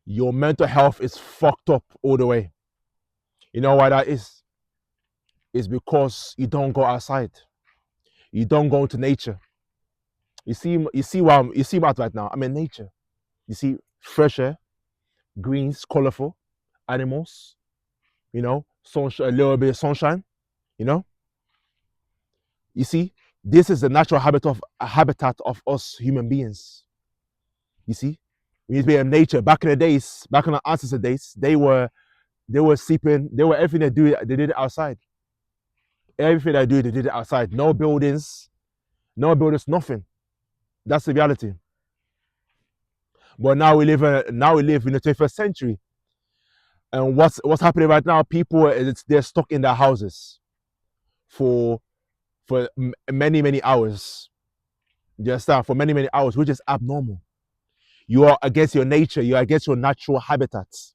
your mental health is fucked up all the way. You know why that is? It's because you don't go outside. You don't go into nature. You see what right now. I'm in nature. You see fresh air, greens, colorful, animals. You know, sunshine, a little bit of sunshine. You know, you see, this is the natural habitat of us human beings. You see, we need to be in nature. Back in the days, back in our ancestor days, they were sleeping. They were everything they do. They did it outside. Everything they do, they did it outside. No buildings, no buildings, nothing. That's the reality. But now we live in the 21st century, and what's happening right now? People they're stuck in their houses for many hours. You understand? For many hours, which is abnormal. You are against your nature. You are against your natural habitats.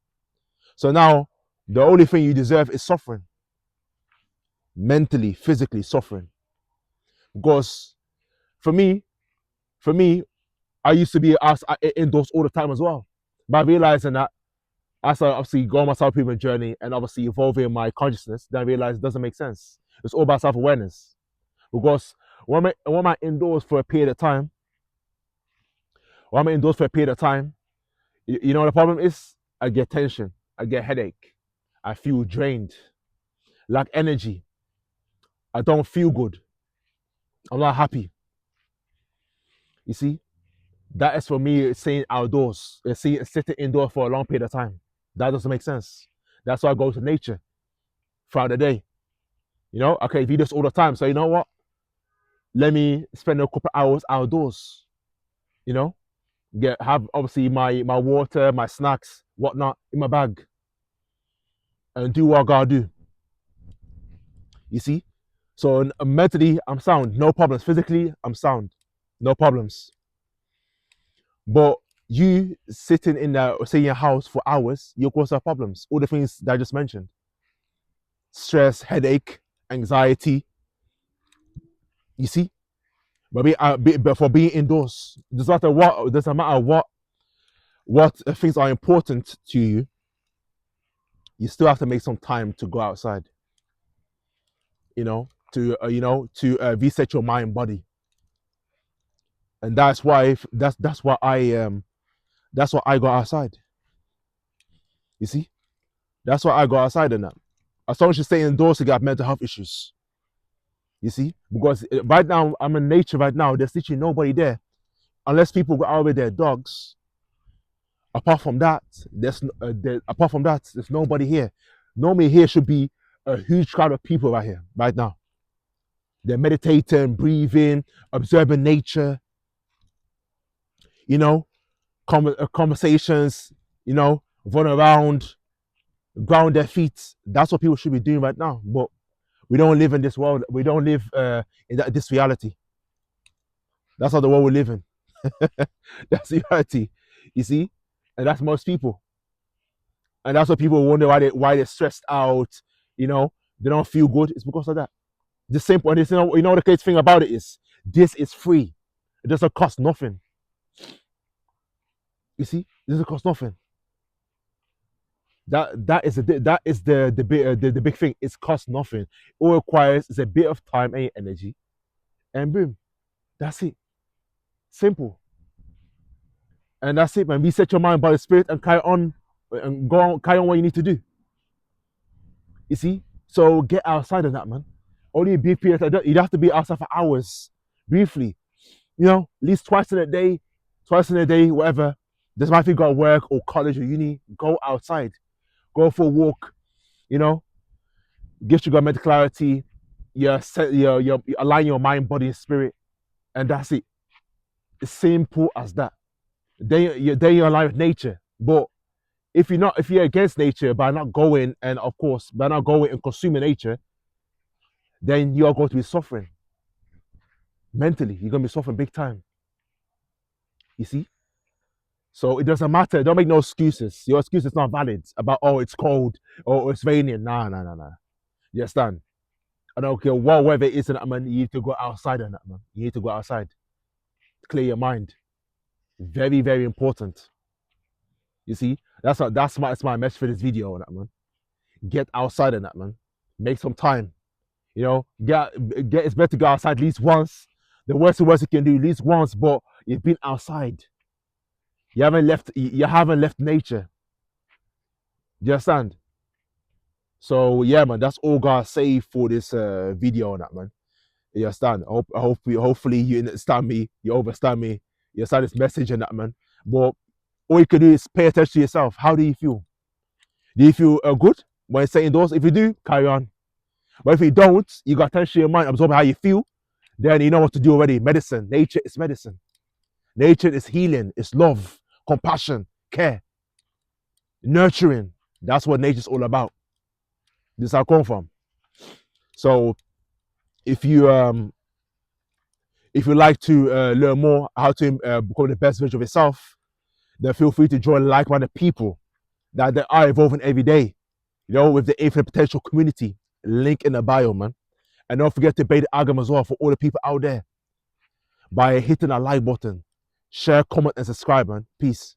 So now the only thing you deserve is suffering, mentally, physically suffering. Because for me, for me, I used to be indoors all the time as well. But realizing that as I obviously go on my self-improvement journey and obviously evolving my consciousness, then I realized it doesn't make sense. It's all about self-awareness. Because when I'm indoors for a period of time, you know what the problem is? I get tension, I get headache, I feel drained, lack energy, I don't feel good, I'm not happy. You see, that is for me staying outdoors, sitting indoors for a long period of time. That doesn't make sense. That's why I go to nature throughout the day. You know, okay, do this all the time. So you know what? Let me spend a couple hours outdoors. You know, have obviously my water, my snacks, whatnot in my bag, and do what I gotta do. You see, so mentally I'm sound, no problems. Physically I'm sound, no problems. But you sitting in your house for hours, you cause have problems. All the things that I just mentioned: stress, headache, anxiety. You see, but for being indoors, doesn't matter what things are important to you. You still have to make some time to go outside. To reset your mind, and body, and that's why I go outside. You see, that's why I go outside and that. As long as you stay indoors, you got mental health issues. You see, because right now I'm in nature. Right now, there's literally nobody there unless people go out with their dogs. Apart from that, there's nobody here. Normally, here should be a huge crowd of people right here, right now. They're meditating, breathing, observing nature. You know, conversations. You know, run around, ground their feet. That's what people should be doing right now. But we don't live in this world. We don't live in this reality. That's not the world we live in. That's the reality. You see, and that's most people. And that's what people wonder why they're stressed out. You know, they don't feel good. It's because of that. The same point is, the crazy thing about it is this is free. It doesn't cost nothing. You see, it doesn't cost nothing. That is the big thing. It costs nothing. All it requires is a bit of time and energy, and boom, that's it. Simple. And that's it, man. Reset your mind by the spirit and carry on carry on what you need to do. You see? So get outside of that, man. Only a brief period. You have to be outside for hours, briefly. You know, at least twice in a day, whatever. Doesn't matter if you got work or college or uni. Go outside, go for a walk. You know, gives you got mental clarity. You align your mind, body, and spirit, and that's it. It's simple as that. Then you're aligned with nature. But if you're against nature by not going and of course by not going and consuming nature, then you are going to be suffering mentally. You're going to be suffering big time. You see? So it doesn't matter. Don't make no excuses. Your excuse is not valid about, oh, it's cold or it's raining. Nah. You understand? I don't care what weather it is in that, man. You need to go outside on that, man. You need to go outside. Clear your mind. Very, very important. You see, that's my message for this video on that, man. Get outside of that, man. Make some time. You know, get it's better to go outside at least once. The worst you can do at least once, but you've been outside. You haven't left nature. Do you understand? So yeah, man, that's all gotta say for this video on that, man. You understand? Hopefully you understand me, you understand me, you understand this message and that, man. But all you can do is pay attention to yourself. How do you feel? Do you feel good when saying those? If you do, carry on. But if you don't, you got attention to your mind, absorb how you feel, then you know what to do already. Medicine, nature is medicine. Nature is healing, it's love, compassion, care, nurturing. That's what nature's all about. This is how I come from. So if you like to learn more how to become the best version of yourself, then feel free to join like-minded people that they are evolving every day. You know, with the infinite potential community. Link in the bio, man. And don't forget to obey the algorithm as well for all the people out there by hitting that like button, share, comment, and subscribe, man. Peace.